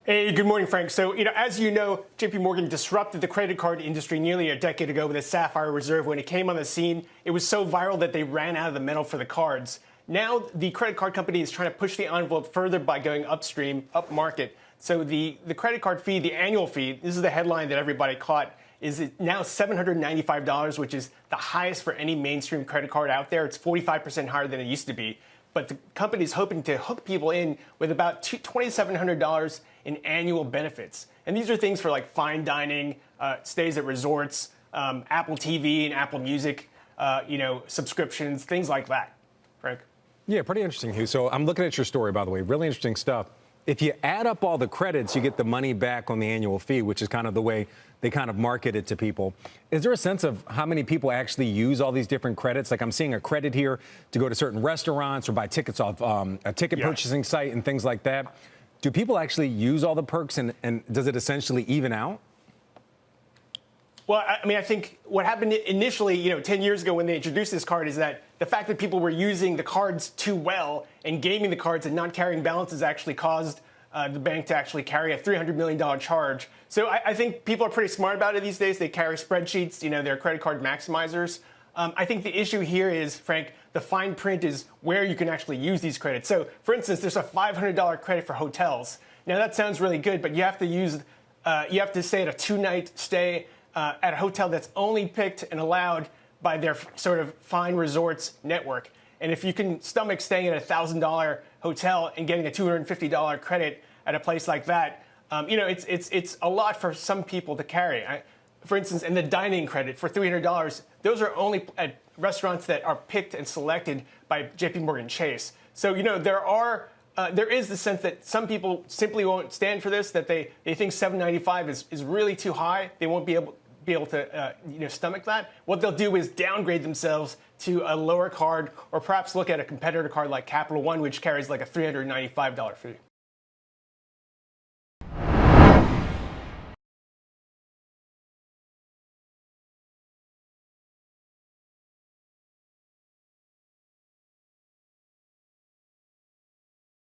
Hey, good morning, Frank. So, as you know, JP Morgan disrupted the credit card industry nearly a decade ago with the Sapphire Reserve. When it came on the scene, it was so viral that they ran out of the metal for the cards. Now, the credit card company is trying to push the envelope further by going upstream, up market. So the credit card fee, the annual fee, this is the headline that everybody caught, is now $795, which is the highest for any mainstream credit card out there. It's 45% higher than it used to be. But the company is hoping to hook people in with about $2,700 in annual benefits. And these are things for like fine dining, stays at resorts, Apple TV and Apple Music, subscriptions, things like that. Frank? Yeah, pretty interesting, Hugh. So I'm looking at your story, by the way. Really interesting stuff. If you add up all the credits, you get the money back on the annual fee, which is kind of the way they kind of market it to people. Is there a sense of how many people actually use all these different credits? Like I'm seeing a credit here to go to certain restaurants or buy tickets off a ticket purchasing site and things like that. Do people actually use all the perks and does it essentially even out? Well, I think what happened initially, 10 years ago when they introduced this card is that the fact that people were using the cards too well and gaming the cards and not carrying balances actually caused the bank to actually carry a $300 million charge. So I think people are pretty smart about it these days. They carry spreadsheets, they're credit card maximizers. I think the issue here is, Frank, the fine print is where you can actually use these credits. So, for instance, there's a $500 credit for hotels. Now, that sounds really good, but you have to stay at a two-night stay at a hotel that's only picked and allowed by their sort of fine resorts network. And if you can stomach staying at a $1,000 hotel and getting a $250 credit at a place like that, it's a lot for some people to carry. For instance, and the dining credit for $300, those are only at restaurants that are picked and selected by JP Morgan Chase. So, there is the sense that some people simply won't stand for this, that they think $795 is really too high. They won't be able to stomach that. What they'll do is downgrade themselves to a lower card or perhaps look at a competitor card like Capital One, which carries like a $395 fee.